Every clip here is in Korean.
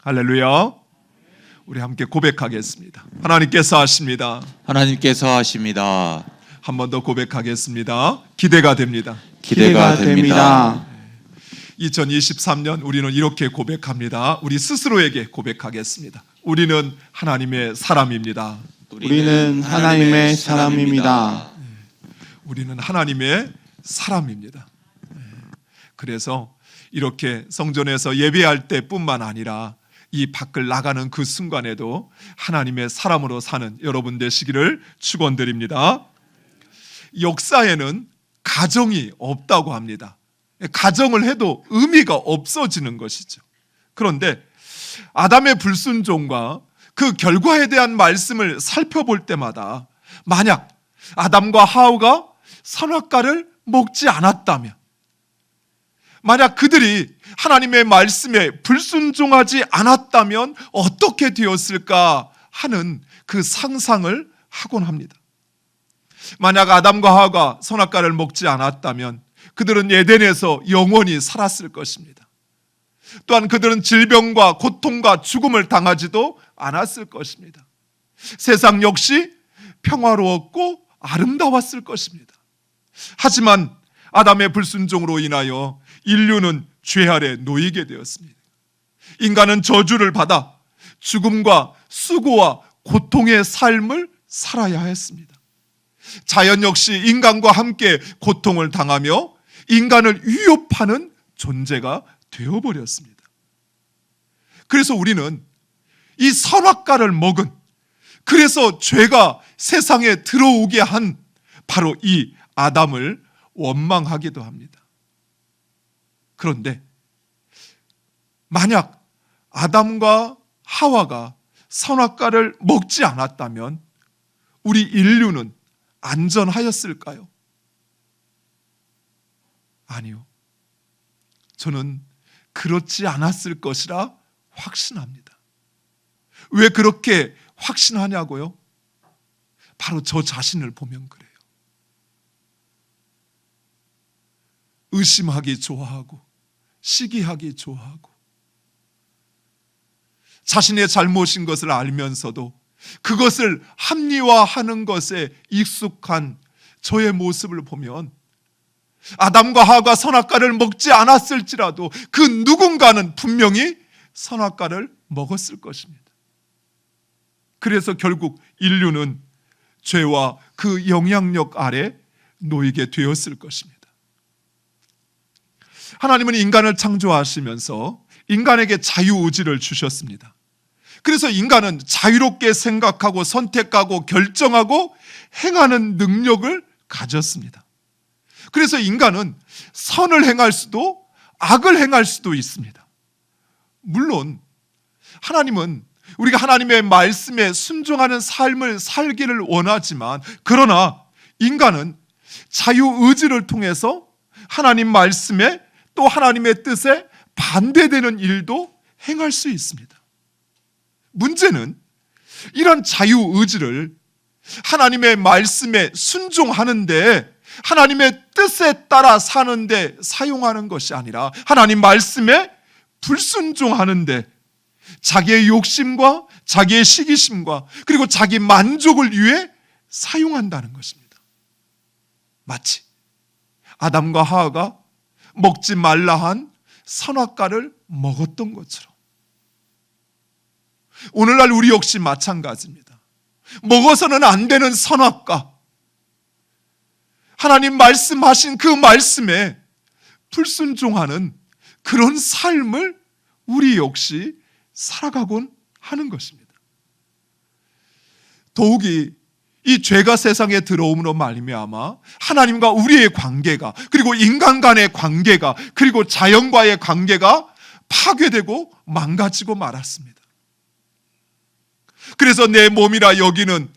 할렐루야. 우리 함께 고백하겠습니다. 하나님께서 하십니다. 하나님께서 하십니다. 한 번 더 고백하겠습니다. 기대가 됩니다. 기대가 됩니다. 2023년 우리는 이렇게 고백합니다. 우리 스스로에게 고백하겠습니다. 우리는 하나님의 사람입니다. 우리는 하나님의 사람입니다. 우리는 하나님의 사람입니다. 그래서 이렇게 성전에서 예배할 때뿐만 아니라 이 밖을 나가는 그 순간에도 하나님의 사람으로 사는 여러분 되시기를 축원드립니다. 역사에는 가정이 없다고 합니다. 가정을 해도 의미가 없어지는 것이죠. 그런데 아담의 불순종과 그 결과에 대한 말씀을 살펴볼 때마다 만약 아담과 하와가 선악과를 먹지 않았다면, 만약 그들이 하나님의 말씀에 불순종하지 않았다면 어떻게 되었을까 하는 그 상상을 하곤 합니다. 만약 아담과 하와가 선악과를 먹지 않았다면 그들은 에덴에서 영원히 살았을 것입니다. 또한 그들은 질병과 고통과 죽음을 당하지도 않았을 것입니다. 세상 역시 평화로웠고 아름다웠을 것입니다. 하지만 아담의 불순종으로 인하여 인류는 죄 아래 놓이게 되었습니다. 인간은 저주를 받아 죽음과 수고와 고통의 삶을 살아야 했습니다. 자연 역시 인간과 함께 고통을 당하며 인간을 위협하는 존재가 되어버렸습니다. 그래서 우리는 이 선악과를 먹은, 그래서 죄가 세상에 들어오게 한 바로 이 아담을 원망하기도 합니다. 그런데 만약 아담과 하와가 선악과를 먹지 않았다면 우리 인류는 안전하였을까요? 아니요. 저는 그렇지 않았을 것이라 확신합니다. 왜 그렇게 확신하냐고요? 바로 저 자신을 보면 그래요. 의심하기 좋아하고 시기하기 좋아하고 자신의 잘못인 것을 알면서도 그것을 합리화하는 것에 익숙한 저의 모습을 보면 아담과 하와가 선악과를 먹지 않았을지라도 그 누군가는 분명히 선악과를 먹었을 것입니다. 그래서 결국 인류는 죄와 그 영향력 아래 놓이게 되었을 것입니다. 하나님은 인간을 창조하시면서 인간에게 자유의지를 주셨습니다. 그래서 인간은 자유롭게 생각하고 선택하고 결정하고 행하는 능력을 가졌습니다. 그래서 인간은 선을 행할 수도 악을 행할 수도 있습니다. 물론 하나님은 우리가 하나님의 말씀에 순종하는 삶을 살기를 원하지만, 그러나 인간은 자유의지를 통해서 하나님 말씀에 또 하나님의 뜻에 반대되는 일도 행할 수 있습니다. 문제는 이런 자유의지를 하나님의 말씀에 순종하는데, 하나님의 뜻에 따라 사는데 사용하는 것이 아니라 하나님 말씀에 불순종하는데 자기의 욕심과 자기의 시기심과 그리고 자기 만족을 위해 사용한다는 것입니다. 마치 아담과 하와가 먹지 말라 한 선악과를 먹었던 것처럼 오늘날 우리 역시 마찬가지입니다. 먹어서는 안 되는 선악과, 하나님 말씀하신 그 말씀에 불순종하는 그런 삶을 우리 역시 살아가곤 하는 것입니다. 더욱이 이 죄가 세상에 들어옴으로 말미암아 하나님과 우리의 관계가, 그리고 인간 간의 관계가, 그리고 자연과의 관계가 파괴되고 망가지고 말았습니다. 그래서 내 몸이라 여기는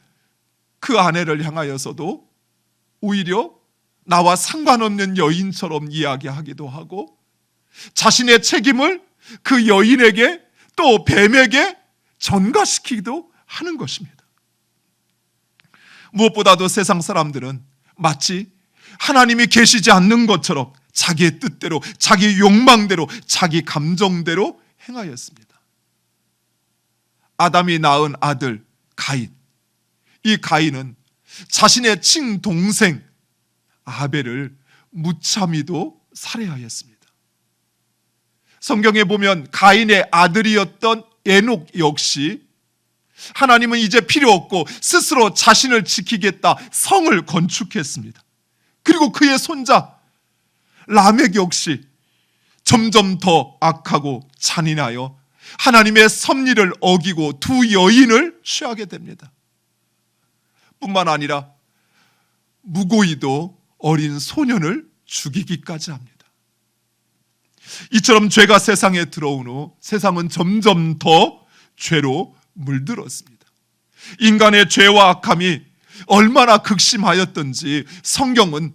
그 아내를 향하여서도 오히려 나와 상관없는 여인처럼 이야기하기도 하고, 자신의 책임을 그 여인에게 또 뱀에게 전가시키기도 하는 것입니다. 무엇보다도 세상 사람들은 마치 하나님이 계시지 않는 것처럼 자기의 뜻대로, 자기 욕망대로, 자기 감정대로 행하였습니다. 아담이 낳은 아들 가인. 이 가인은 자신의 친동생 아벨을 무참히도 살해하였습니다. 성경에 보면 가인의 아들이었던 에녹 역시 하나님은 이제 필요 없고 스스로 자신을 지키겠다 성을 건축했습니다. 그리고 그의 손자 라멕 역시 점점 더 악하고 잔인하여 하나님의 섭리를 어기고 두 여인을 취하게 됩니다. 뿐만 아니라 무고히도 어린 소년을 죽이기까지 합니다. 이처럼 죄가 세상에 들어온 후 세상은 점점 더 죄로 물들었습니다. 인간의 죄와 악함이 얼마나 극심하였던지 성경은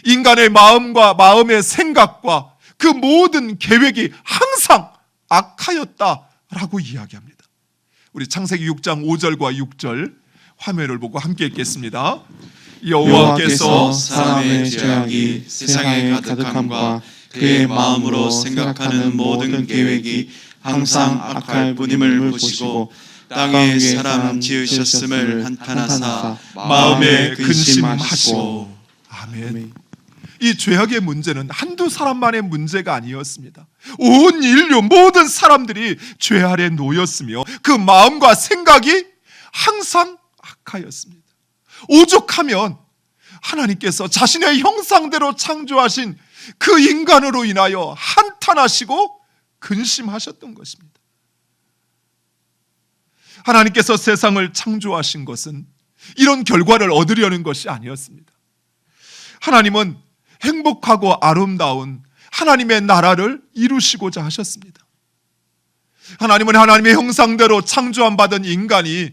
인간의 마음과 마음의 생각과 그 모든 계획이 항상 악하였다라고 이야기합니다. 우리 창세기 6장 5절과 6절 화면을 보고 함께 읽겠습니다. 여호와께서 사람의 죄악이 세상에 가득함과 그의 마음으로 생각하는 모든 계획이 항상 악할 뿐임을 보시고 땅에 사람 지으셨음을 한탄하사 마음에 근심하시고. 아멘. 이 죄악의 문제는 한두 사람만의 문제가 아니었습니다. 온 인류 모든 사람들이 죄 아래 놓였으며 그 마음과 생각이 항상 악하였습니다. 오죽하면 하나님께서 자신의 형상대로 창조하신 그 인간으로 인하여 한탄하시고 근심하셨던 것입니다. 하나님께서 세상을 창조하신 것은 이런 결과를 얻으려는 것이 아니었습니다. 하나님은 행복하고 아름다운 하나님의 나라를 이루시고자 하셨습니다. 하나님은 하나님의 형상대로 창조함 받은 인간이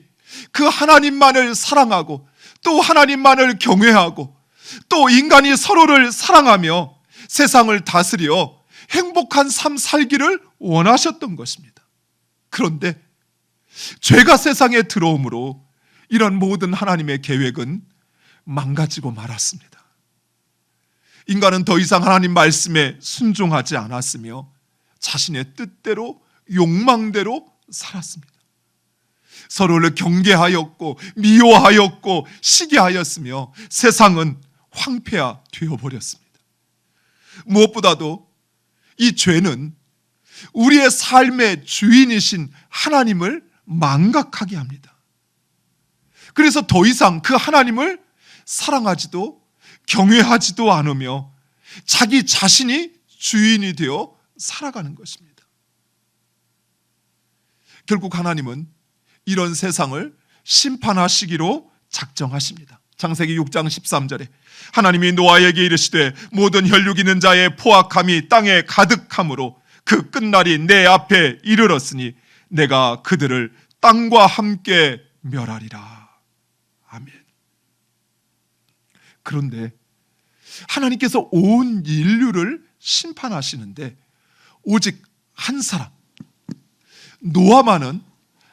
그 하나님만을 사랑하고 또 하나님만을 경외하고 또 인간이 서로를 사랑하며 세상을 다스려 행복한 삶 살기를 원하셨던 것입니다. 그런데 죄가 세상에 들어오므로 이런 모든 하나님의 계획은 망가지고 말았습니다. 인간은 더 이상 하나님 말씀에 순종하지 않았으며 자신의 뜻대로 욕망대로 살았습니다. 서로를 경계하였고 미워하였고 시기하였으며 세상은 황폐화 되어버렸습니다. 무엇보다도 이 죄는 우리의 삶의 주인이신 하나님을 망각하게 합니다. 그래서 더 이상 그 하나님을 사랑하지도 경외하지도 않으며 자기 자신이 주인이 되어 살아가는 것입니다. 결국 하나님은 이런 세상을 심판하시기로 작정하십니다. 창세기 6장 13절에 하나님이 노아에게 이르시되 모든 혈육 있는 자의 포악함이 땅에 가득함으로 그 끝날이 내 앞에 이르렀으니 내가 그들을 땅과 함께 멸하리라. 아멘. 그런데 하나님께서 온 인류를 심판하시는데 오직 한 사람 노아만은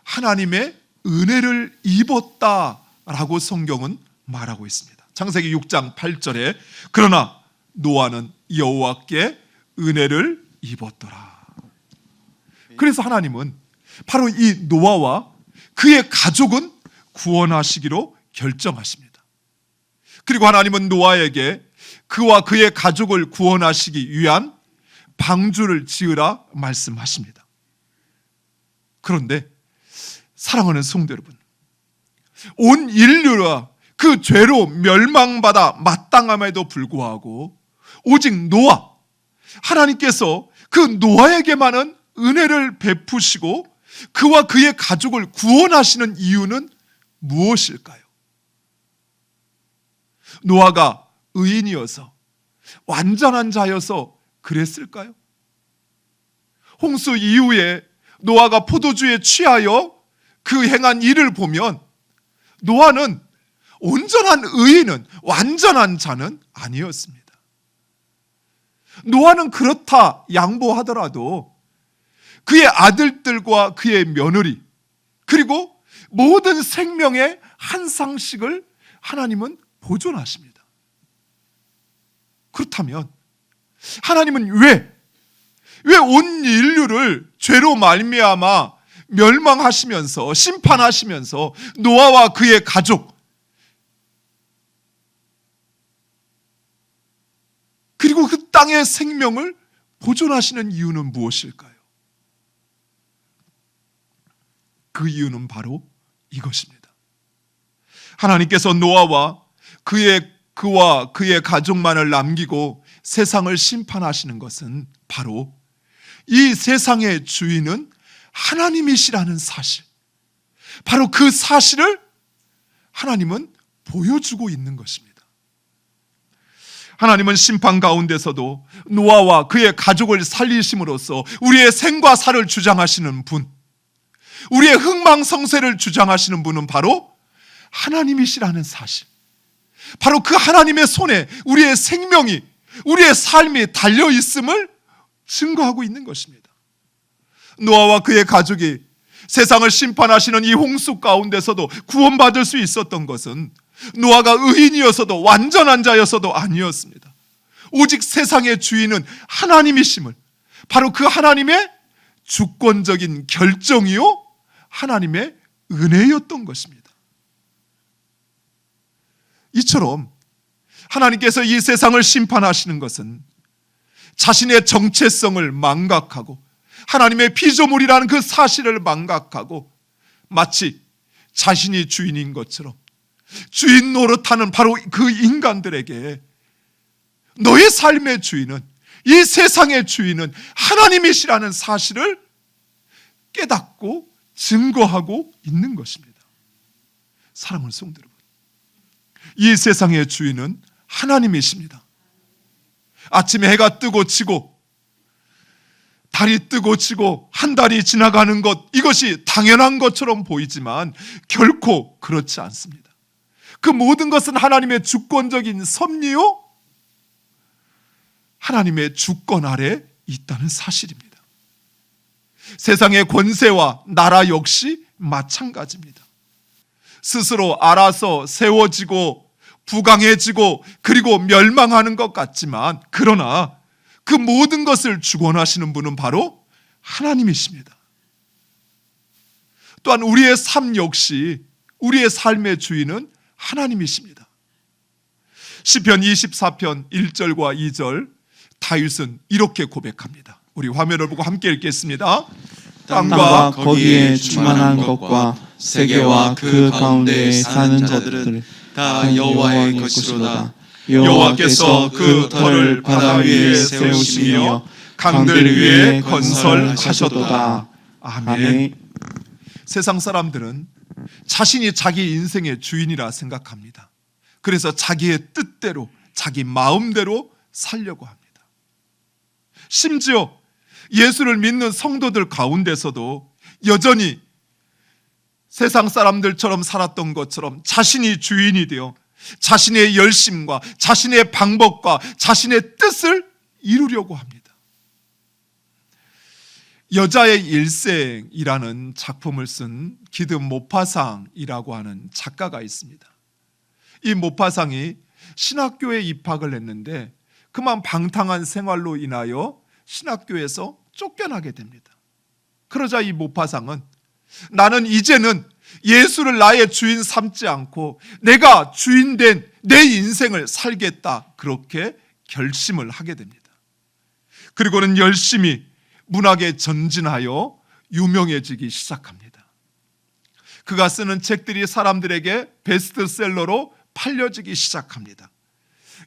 하나님의 은혜를 입었다라고 성경은 말하고 있습니다. 창세기 6장 8절에 그러나 노아는 여호와께 은혜를 입었더라. 그래서 하나님은 바로 이 노아와 그의 가족은 구원하시기로 결정하십니다. 그리고 하나님은 노아에게 그와 그의 가족을 구원하시기 위한 방주를 지으라 말씀하십니다. 그런데 사랑하는 성도 여러분, 온 인류가 그 죄로 멸망받아 마땅함에도 불구하고 오직 노아, 하나님께서 그 노아에게만은 은혜를 베푸시고 그와 그의 가족을 구원하시는 이유는 무엇일까요? 노아가 의인이어서 완전한 자여서 그랬을까요? 홍수 이후에 노아가 포도주에 취하여 그 행한 일을 보면 노아는 온전한 의인은 완전한 자는 아니었습니다. 노아는 그렇다 양보하더라도 그의 아들들과 그의 며느리 그리고 모든 생명의 한 상씩을 하나님은 보존하십니다. 그렇다면 하나님은 왜 온 인류를 죄로 말미암아 멸망하시면서 심판하시면서 노아와 그의 가족 그리고 그 땅의 생명을 보존하시는 이유는 무엇일까요? 그 이유는 바로 이것입니다. 하나님께서 노아와 그와 그의 가족만을 남기고 세상을 심판하시는 것은 바로 이 세상의 주인은 하나님이시라는 사실, 바로 그 사실을 하나님은 보여주고 있는 것입니다. 하나님은 심판 가운데서도 노아와 그의 가족을 살리심으로써 우리의 생과 사를 주장하시는 분, 우리의 흥망성쇠를 주장하시는 분은 바로 하나님이시라는 사실, 바로 그 하나님의 손에 우리의 생명이, 우리의 삶이 달려있음을 증거하고 있는 것입니다. 노아와 그의 가족이 세상을 심판하시는 이 홍수 가운데서도 구원받을 수 있었던 것은 노아가 의인이어서도 완전한 자여서도 아니었습니다. 오직 세상의 주인은 하나님이심을, 바로 그 하나님의 주권적인 결정이요 하나님의 은혜였던 것입니다. 이처럼 하나님께서 이 세상을 심판하시는 것은 자신의 정체성을 망각하고 하나님의 피조물이라는 그 사실을 망각하고 마치 자신이 주인인 것처럼 주인 노릇하는 바로 그 인간들에게 너의 삶의 주인은, 이 세상의 주인은 하나님이시라는 사실을 깨닫고 증거하고 있는 것입니다. 사랑하는 성도 여러분, 이 세상의 주인은 하나님이십니다. 아침에 해가 뜨고 지고 달이 뜨고 지고 한 달이 지나가는 것, 이것이 당연한 것처럼 보이지만 결코 그렇지 않습니다. 그 모든 것은 하나님의 주권적인 섭리요 하나님의 주권 아래 있다는 사실입니다. 세상의 권세와 나라 역시 마찬가지입니다. 스스로 알아서 세워지고 부강해지고 그리고 멸망하는 것 같지만, 그러나 그 모든 것을 주권하시는 분은 바로 하나님이십니다. 또한 우리의 삶 역시, 우리의 삶의 주인은 하나님이십니다. 시편 24편 1절과 2절 다윗은 이렇게 고백합니다. 우리 화면을 보고 함께 읽겠습니다. 땅과 거기에 충만한 것과 세계와 그 가운데 사는 자들은 다 여호와의 것이로다. 여호와께서 그 터를 바다 위에 세우시며 강들 위에 건설하셨도다. 아멘. 세상 사람들은 자신이 자기 인생의 주인이라 생각합니다. 그래서 자기의 뜻대로, 자기 마음대로 살려고 합니다. 심지어 예수를 믿는 성도들 가운데서도 여전히 세상 사람들처럼 살았던 것처럼 자신이 주인이 되어 자신의 열심과 자신의 방법과 자신의 뜻을 이루려고 합니다. 여자의 일생이라는 작품을 쓴 기드 모파상이라고 하는 작가가 있습니다. 이 모파상이 신학교에 입학을 했는데 그만 방탕한 생활로 인하여 신학교에서 쫓겨나게 됩니다. 그러자 이 모파상은 나는 이제는 예수를 나의 주인 삼지 않고 내가 주인된 내 인생을 살겠다, 그렇게 결심을 하게 됩니다. 그리고는 열심히 문학에 전진하여 유명해지기 시작합니다. 그가 쓰는 책들이 사람들에게 베스트셀러로 팔려지기 시작합니다.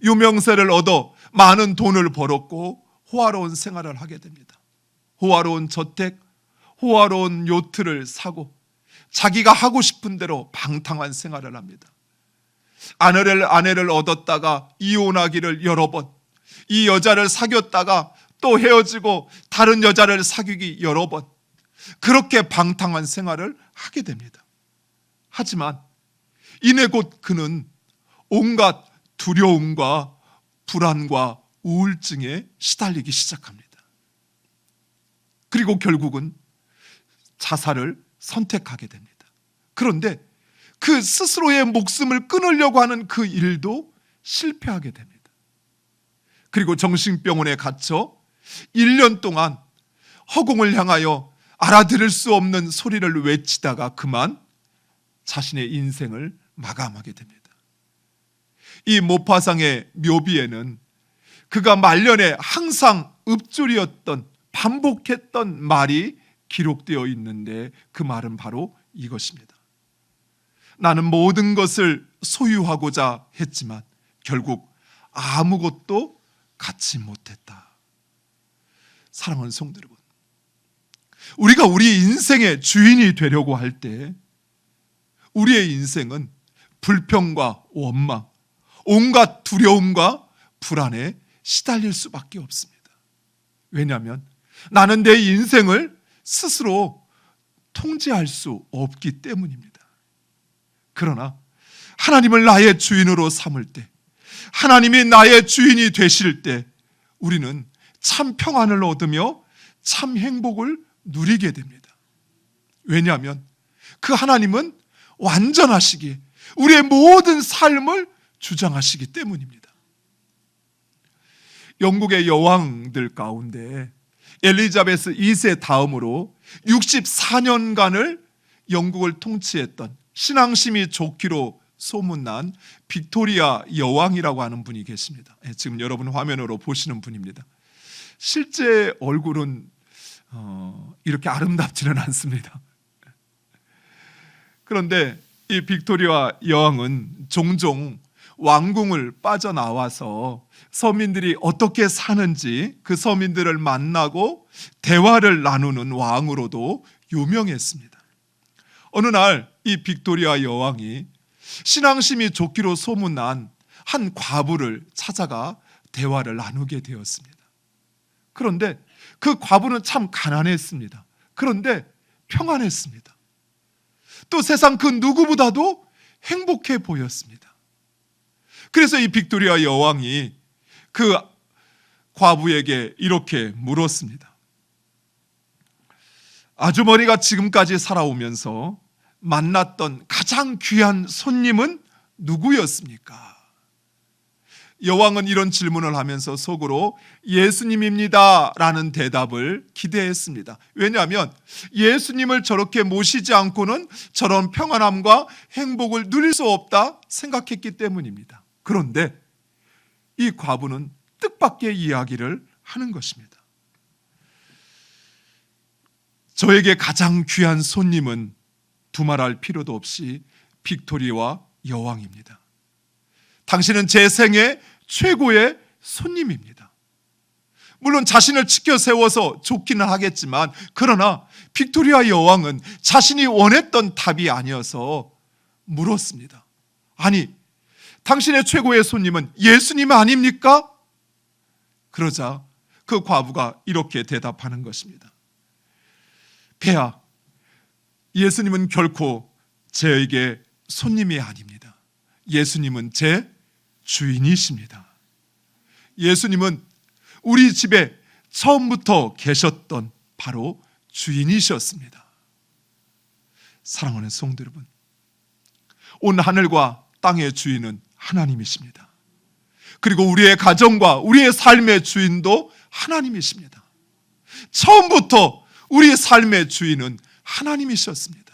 유명세를 얻어 많은 돈을 벌었고 호화로운 생활을 하게 됩니다. 호화로운 저택, 호화로운 요트를 사고 자기가 하고 싶은 대로 방탕한 생활을 합니다. 아내를 얻었다가 이혼하기를 여러 번, 이 여자를 사귀었다가 또 헤어지고 다른 여자를 사귀기 여러 번, 그렇게 방탕한 생활을 하게 됩니다. 하지만 이내 곧 그는 온갖 두려움과 불안과 우울증에 시달리기 시작합니다. 그리고 결국은 자살을 선택하게 됩니다. 그런데 그 스스로의 목숨을 끊으려고 하는 그 일도 실패하게 됩니다. 그리고 정신병원에 갇혀 1년 동안 허공을 향하여 알아들을 수 없는 소리를 외치다가 그만 자신의 인생을 마감하게 됩니다. 이 모파상의 묘비에는 그가 말년에 항상 읊조리었던 반복했던 말이 기록되어 있는데 그 말은 바로 이것입니다. 나는 모든 것을 소유하고자 했지만 결국 아무것도 갖지 못했다. 사랑하는 성도 여러분, 우리가 우리 인생의 주인이 되려고 할 때 우리의 인생은 불평과 원망, 온갖 두려움과 불안에 시달릴 수밖에 없습니다. 왜냐하면 나는 내 인생을 스스로 통제할 수 없기 때문입니다. 그러나 하나님을 나의 주인으로 삼을 때, 하나님이 나의 주인이 되실 때 우리는 참 평안을 얻으며 참 행복을 누리게 됩니다. 왜냐하면 그 하나님은 완전하시기에 우리의 모든 삶을 주장하시기 때문입니다. 영국의 여왕들 가운데 엘리자베스 2세 다음으로 64년간을 영국을 통치했던 신앙심이 좋기로 소문난 빅토리아 여왕이라고 하는 분이 계십니다. 지금 여러분 화면으로 보시는 분입니다. 실제 얼굴은 이렇게 아름답지는 않습니다. 그런데 이 빅토리아 여왕은 종종 왕궁을 빠져나와서 서민들이 어떻게 사는지 그 서민들을 만나고 대화를 나누는 왕으로도 유명했습니다. 어느 날 이 빅토리아 여왕이 신앙심이 좋기로 소문난 한 과부를 찾아가 대화를 나누게 되었습니다. 그런데 그 과부는 참 가난했습니다. 그런데 평안했습니다. 또 세상 그 누구보다도 행복해 보였습니다. 그래서 이 빅토리아 여왕이 그 과부에게 이렇게 물었습니다. 아주머니가 지금까지 살아오면서 만났던 가장 귀한 손님은 누구였습니까? 여왕은 이런 질문을 하면서 속으로 예수님입니다 라는 대답을 기대했습니다. 왜냐하면 예수님을 저렇게 모시지 않고는 저런 평안함과 행복을 누릴 수 없다 생각했기 때문입니다. 그런데 이 과부는 뜻밖의 이야기를 하는 것입니다. 저에게 가장 귀한 손님은 두말할 필요도 없이 빅토리아 여왕입니다. 당신은 제 생애 최고의 손님입니다. 물론 자신을 치켜 세워서 좋기는 하겠지만 그러나 빅토리아 여왕은 자신이 원했던 답이 아니어서 물었습니다. 아니, 당신의 최고의 손님은 예수님 아닙니까? 그러자 그 과부가 이렇게 대답하는 것입니다. 폐하, 예수님은 결코 저에게 손님이 아닙니다. 예수님은 제 주인이십니다. 예수님은 우리 집에 처음부터 계셨던 바로 주인이셨습니다. 사랑하는 성도 여러분, 온 하늘과 땅의 주인은 하나님이십니다. 그리고 우리의 가정과 우리의 삶의 주인도 하나님이십니다. 처음부터 우리의 삶의 주인은 하나님이셨습니다.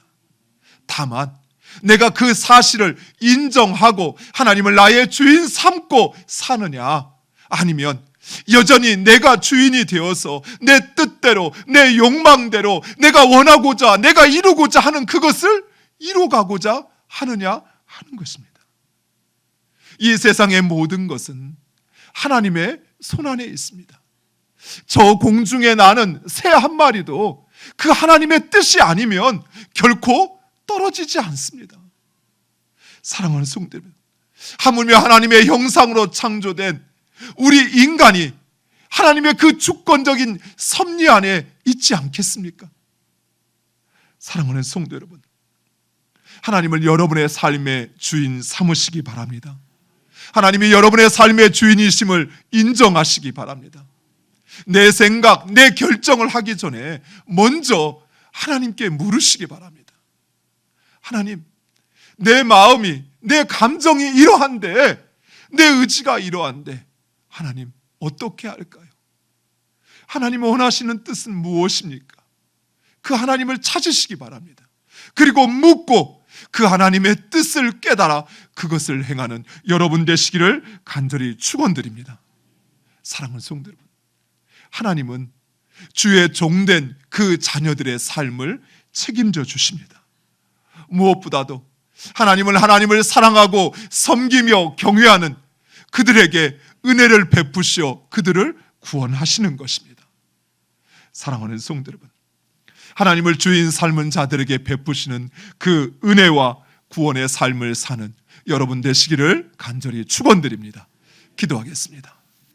다만 내가 그 사실을 인정하고 하나님을 나의 주인 삼고 사느냐, 아니면 여전히 내가 주인이 되어서 내 뜻대로, 내 욕망대로 내가 원하고자, 내가 이루고자 하는 그것을 이루가고자 하느냐 하는 것입니다. 이 세상의 모든 것은 하나님의 손안에 있습니다. 저 공중에 나는 새 한 마리도 그 하나님의 뜻이 아니면 결코 떨어지지 않습니다. 사랑하는 성도 여러분, 하물며 하나님의 형상으로 창조된 우리 인간이 하나님의 그 주권적인 섭리 안에 있지 않겠습니까? 사랑하는 성도 여러분, 하나님을 여러분의 삶의 주인 삼으시기 바랍니다. 하나님이 여러분의 삶의 주인이심을 인정하시기 바랍니다. 내 생각, 내 결정을 하기 전에 먼저 하나님께 물으시기 바랍니다. 하나님, 내 마음이, 내 감정이 이러한데, 내 의지가 이러한데 하나님 어떻게 할까요? 하나님 원하시는 뜻은 무엇입니까? 그 하나님을 찾으시기 바랍니다. 그리고 묻고 그 하나님의 뜻을 깨달아 그것을 행하는 여러분 되시기를 간절히 축원드립니다. 사랑하는 성도 여러분, 하나님은 주의 종된 그 자녀들의 삶을 책임져 주십니다. 무엇보다도 하나님을 사랑하고 섬기며 경외하는 그들에게 은혜를 베푸시어 그들을 구원하시는 것입니다. 사랑하는 성도 여러분, 하나님을 주인 삶은 자들에게 베푸시는 그 은혜와 구원의 삶을 사는 여러분 되시기를 간절히 축원드립니다. 기도하겠습니다.